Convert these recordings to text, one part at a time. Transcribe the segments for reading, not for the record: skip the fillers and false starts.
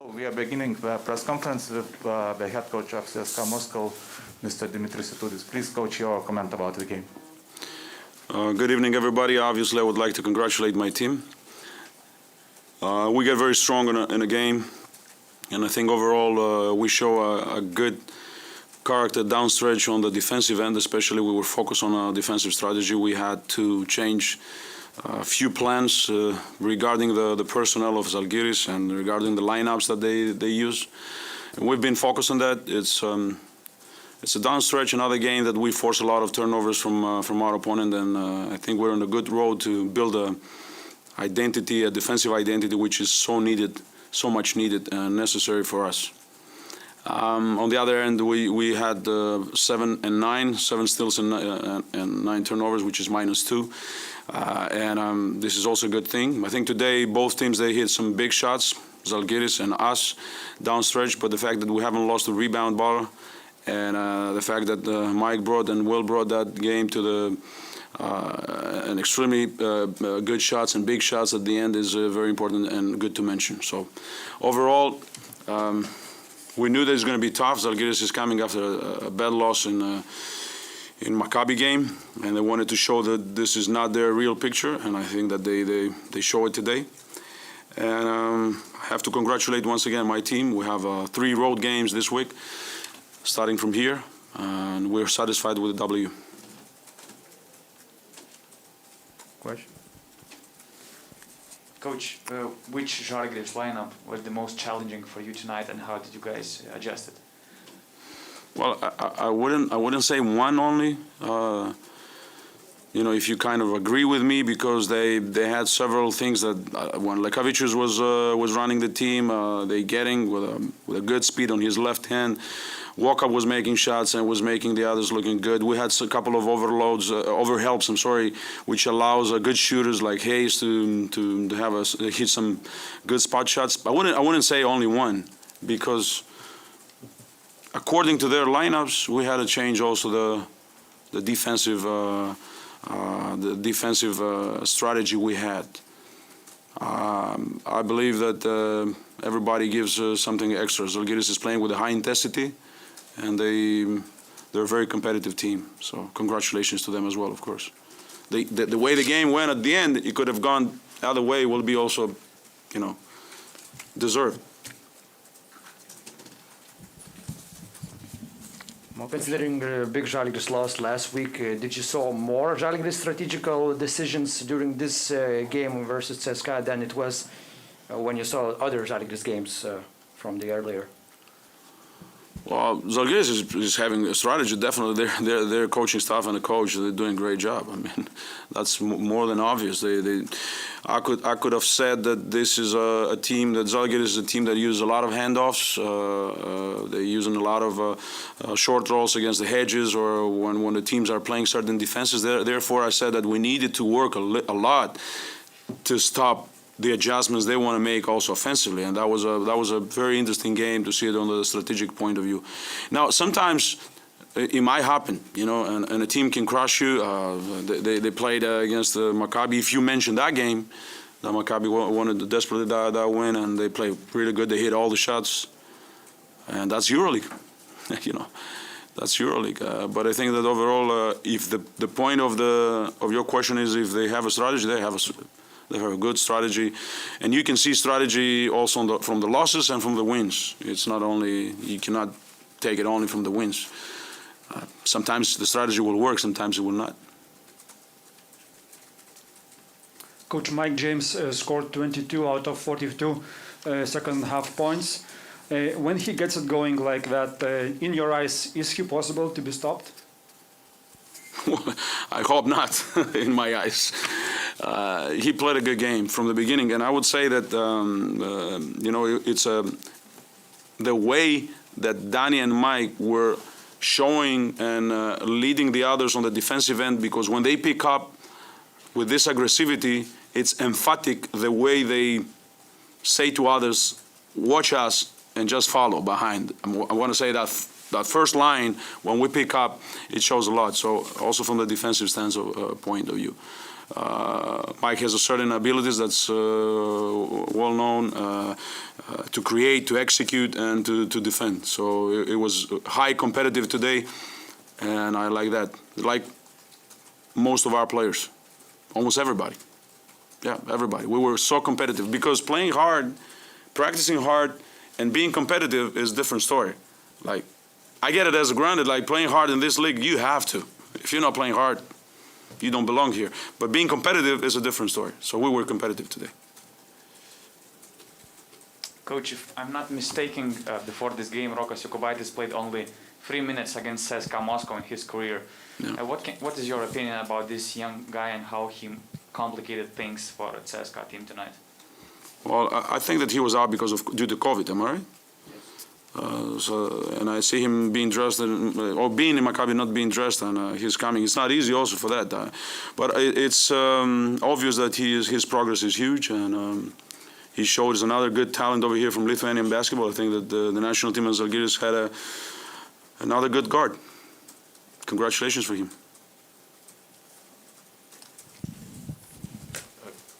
We are beginning the press conference with the head coach of CSKA Moscow, Mr. Dimitris Itoudis. Please, coach, your comment about the game. Good evening, everybody. Obviously, I would like to congratulate my team. We get very strong in a game, and I think overall we show a good character downstretch on the defensive end. Especially, we were focused on our defensive strategy. We had to change a few plans regarding the personnel of Zalgiris and regarding the lineups that they use. And we've been focused on that. It's a downstretch, another game that we force a lot of turnovers from our opponent, and I think we're on a good road to build a defensive identity, which is so much needed and necessary for us. On the other end, we had 7 and 9, 7 steals and 9 turnovers, which is -2. And this is also a good thing. I think today both teams, they hit some big shots, Zalgiris and us, downstretch, but the fact that we haven't lost a rebound ball and the fact that Mike brought and Will brought that game to an extremely good shots and big shots at the end is very important and good to mention. So overall, we knew that it's going to be tough. Zalgiris is coming after a bad loss in Maccabi game, and they wanted to show that this is not their real picture, and I think that they show it today. And I have to congratulate once again my team. We have 3 road games this week, starting from here, and we're satisfied with the W. Question? Coach, which Zalgiris lineup was the most challenging for you tonight, and how did you guys adjust it? Well, I wouldn't say one only. You know, if you kind of agree with me, because they had several things that when Lekavicius was running the team, they getting with a good speed on his left hand. Walker was making shots and was making the others looking good. We had a couple of overhelps, which allows good shooters like Hayes to have hit some good spot shots. I wouldn't say only one, because according to their lineups, we had to change also the defensive strategy we had. I believe that everybody gives something extra. Zalgiris is playing with a high intensity, and they're a very competitive team. So congratulations to them as well, of course. The way the game went at the end, it could have gone the other way, will be also, deserved. Considering the big Zalgiris loss last week, did you saw more Zalgiris strategical decisions during this game versus CSKA than it was when you saw other Zalgiris games from the earlier? Well, Zalgiris is having a strategy. Definitely, their coaching staff and the coach, they're doing a great job. I mean, that's more than obvious. I could have said that this is a team, that Zalgiris is a team that uses a lot of handoffs. They're using a lot of short rolls against the hedges, or when the teams are playing certain defenses. Therefore, I said that we needed to work a lot to stop the adjustments they want to make also offensively, and that was a very interesting game to see it on the strategic point of view. Now, sometimes it might happen, and a team can crush you. They played against Maccabi. If you mention that game, that Maccabi wanted desperately that win, and they played really good. They hit all the shots, and that's EuroLeague, That's EuroLeague. But I think that overall, if the point of your question is if they have a strategy, they have a good strategy, and you can see strategy also from the losses and from the wins. It's not only, you cannot take it only from the wins. Sometimes the strategy will work, sometimes it will not. Coach Mike James scored 22 out of 42 second half points. When he gets it going like that, in your eyes, is he possible to be stopped? I hope not, in my eyes. He played a good game from the beginning, and I would say that it's the way that Danny and Mike were showing and leading the others on the defensive end, because when they pick up with this aggressivity, it's emphatic the way they say to others, watch us and just follow behind. I want to say that first line, when we pick up, it shows a lot. So also from the defensive stance point of view. Mike has a certain abilities that's well known to create, to execute, and to defend. So it was high competitive today, and I like that. Like most of our players, almost everybody. Yeah, everybody. We were so competitive because playing hard, practicing hard, and being competitive is a different story. Like, I get it as granted, like playing hard in this league, you have to. If you're not playing hard, you don't belong here. But being competitive is a different story. So we were competitive today. Coach, if I'm not mistaken, before this game, Rokas Jokubaitis played only 3 minutes against CSKA Moscow in his career. Yeah. What is your opinion about this young guy and how he complicated things for the CSKA team tonight? Well, I think that he was out because of due to COVID. Am I right? And I see him being dressed or being in Maccabi, not being dressed, and he's coming. It's not easy also for that. But it's obvious that his progress is huge, and he shows another good talent over here from Lithuanian basketball. I think that the national team of Zalgiris had another good guard. Congratulations for him.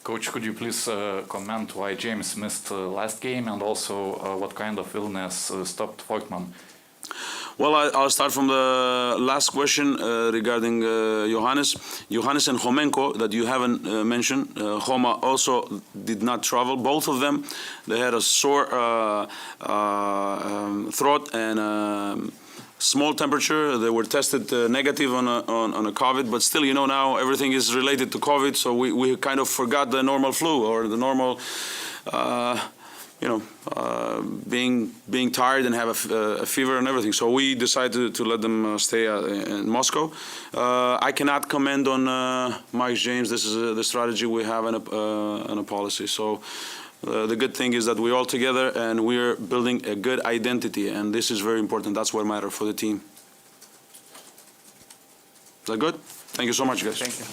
Coach, could you please comment why James missed last game, and also what kind of illness stopped Voigtman? Well, I'll start from the last question regarding Johannes. Johannes and Homenko, that you haven't mentioned. Homa also did not travel. Both of them, they had a sore throat and small temperature. They were tested negative on a COVID, but still, you know, now everything is related to COVID, so we kind of forgot the normal flu or the normal, being tired and have a fever and everything. So we decided to let them stay in Moscow. I cannot comment on Mike James. This is the strategy we have and a policy. So. The good thing is that we're all together and we're building a good identity, and this is very important. That's what matters for the team. Is that good? Thank you so much, guys. Thank you.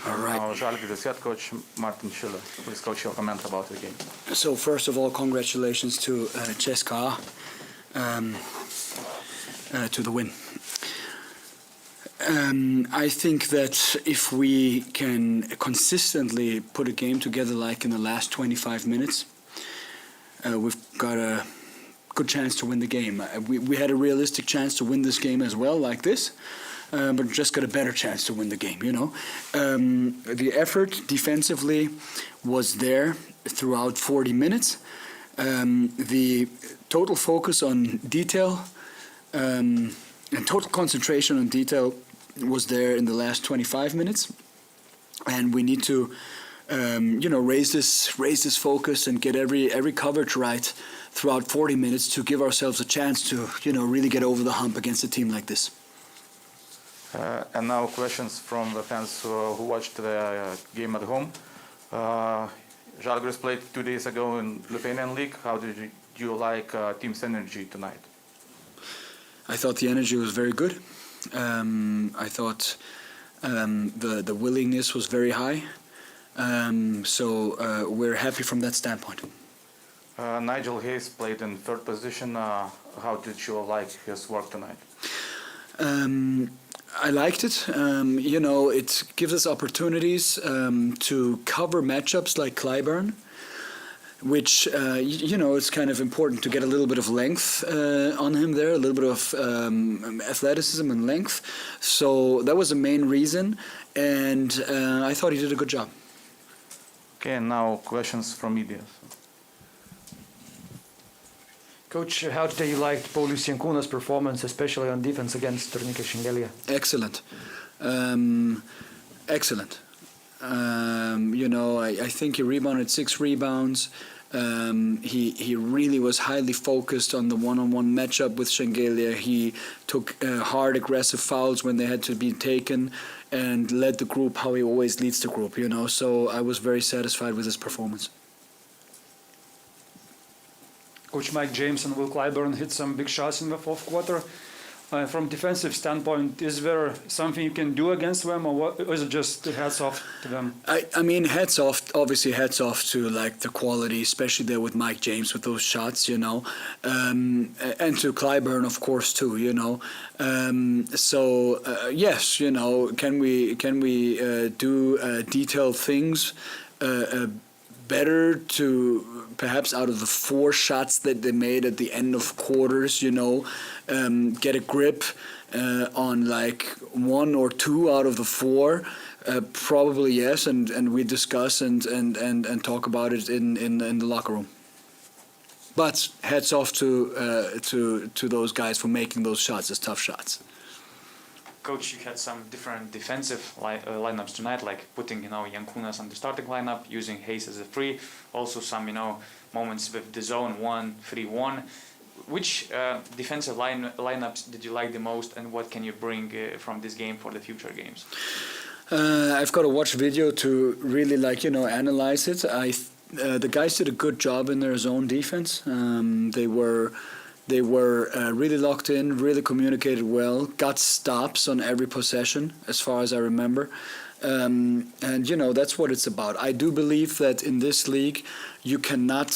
All right. Now, Zalgiris head coach Martin Schiller. Please, coach, your comment about the game. So first of all, congratulations to CSKA to the win. I think that if we can consistently put a game together like in the last 25 minutes, we've got a good chance to win the game. We had a realistic chance to win this game as well, like this, but just got a better chance to win the game, you know. The effort defensively was there throughout 40 minutes. The total focus on detail and total concentration on detail was there in the last 25 minutes, and we need to raise this focus and get every coverage right throughout 40 minutes to give ourselves a chance to really get over the hump against a team like this. And now questions from the fans who watched the game at home. Zalgiris played 2 days ago in Lithuanian League. How did you like team's energy tonight? I thought the energy was very good. I thought the willingness was very high. So we're happy from that standpoint. Nigel Hayes played in third position. How did you like his work tonight? I liked it. It gives us opportunities to cover matchups like Clyburn, which, it's kind of important to get a little bit of length on him there, a little bit of athleticism and length. So that was the main reason, and I thought he did a good job. Okay, and now questions from media. Coach, how did you like Paulius Jankūnas' performance, especially on defense against Turnikas Šengelija? Excellent. Excellent. I think he rebounded 6 rebounds. He really was highly focused on the one-on-one matchup with Šengelija. He took hard, aggressive fouls when they had to be taken and led the group how he always leads the group, So I was very satisfied with his performance. Coach Mike James and Will Clyburn hit some big shots in the fourth quarter. From defensive standpoint, is there something you can do against them, or is it just hats off to them? I mean, hats off to like the quality, especially there with Mike James with those shots, and to Clyburn, of course, too, yes, can we do detailed things better to perhaps out of the 4 shots that they made at the end of quarters, get a grip on like 1 or 2 out of the 4, probably yes, and we discuss and talk about it in the locker room. But hats off to those guys for making those shots as tough shots. Coach, you had some different defensive lineups tonight, like putting Jankūnas on the starting lineup, using Hayes as a 3, also some moments with the zone 1-3-1. Which defensive lineups did you like the most, and what can you bring from this game for the future games? I've got to watch video to really analyze it. The guys did a good job in their zone defense. They were really locked in, really communicated well, got stops on every possession, as far as I remember. And that's what it's about. I do believe that in this league, you cannot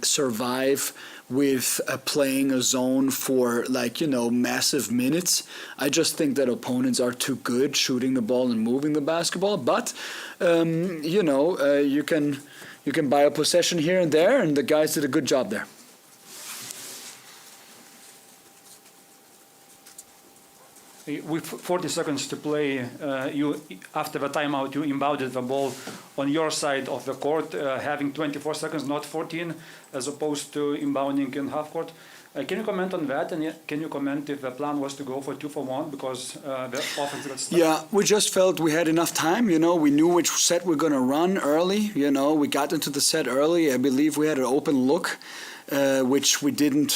survive with playing a zone for massive minutes. I just think that opponents are too good shooting the ball and moving the basketball. But you can buy a possession here and there, and the guys did a good job there. With 40 seconds to play, after the timeout, you inbounded the ball on your side of the court, having 24 seconds, not 14, as opposed to inbounding in half court. Can you comment on that? And can you comment if the plan was to go for 2-for-1 because the offense got stuck? Yeah, we just felt we had enough time. We knew which set we're going to run early. We got into the set early. I believe we had an open look. Which we didn't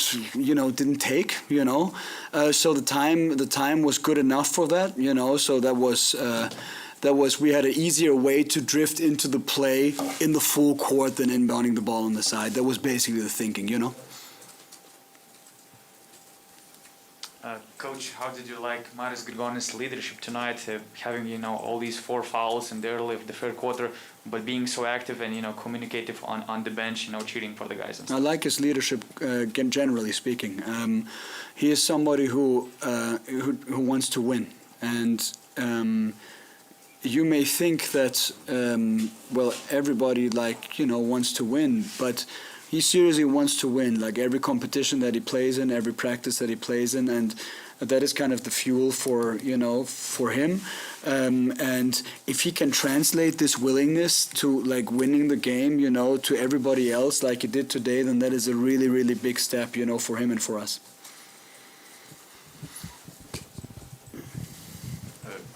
take, so the time was good enough for that, so that was we had an easier way to drift into the play in the full court than inbounding the ball on the side. That was basically the thinking, Coach, Coach, how did you like Marius Grigonis' leadership tonight, having all these 4 fouls in the early of the third quarter, but being so active and communicative on the bench, cheering for the guys and I stuff? like his leadership, generally speaking. He is somebody who wants to win, and you may think that everybody wants to win, but he seriously wants to win. Like every competition that he plays in, every practice that he plays in, and that is kind of the fuel for him. And if he can translate this willingness to winning the game, to everybody else like he did today, then that is a really, really big step, for him and for us.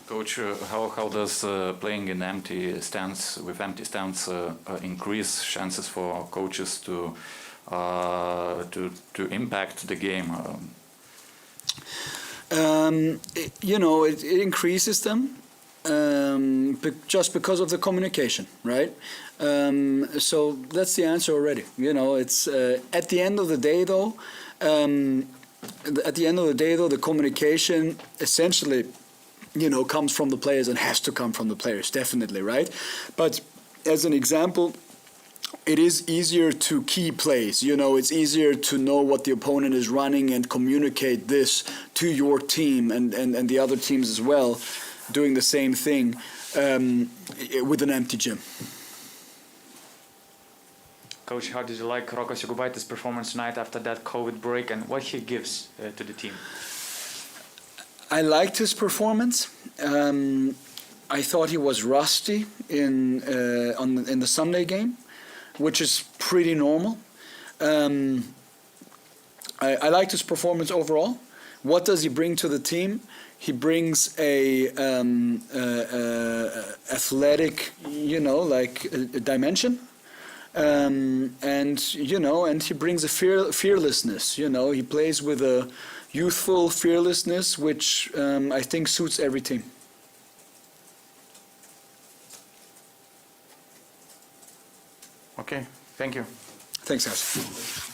Coach, how does playing in empty stands increase chances for coaches to impact the game? It increases them just because of the communication, right? So that's the answer already. It's at the end of the day, though. The communication essentially, comes from the players and has to come from the players, definitely, right? But as an example, it is easier to key plays. It's easier to know what the opponent is running and communicate this to your team and the other teams as well, doing the same thing with an empty gym. Coach, how did you like Rokas Jokubaitis' performance tonight after that COVID break, and what he gives to the team? I liked his performance. I thought he was rusty in the Sunday game, which is pretty normal. I liked his performance overall. What does he bring to the team? He brings a athletic, a dimension, and he brings a fearlessness. He plays with a youthful fearlessness, which I think suits every team. Okay, thank you. Thanks, guys.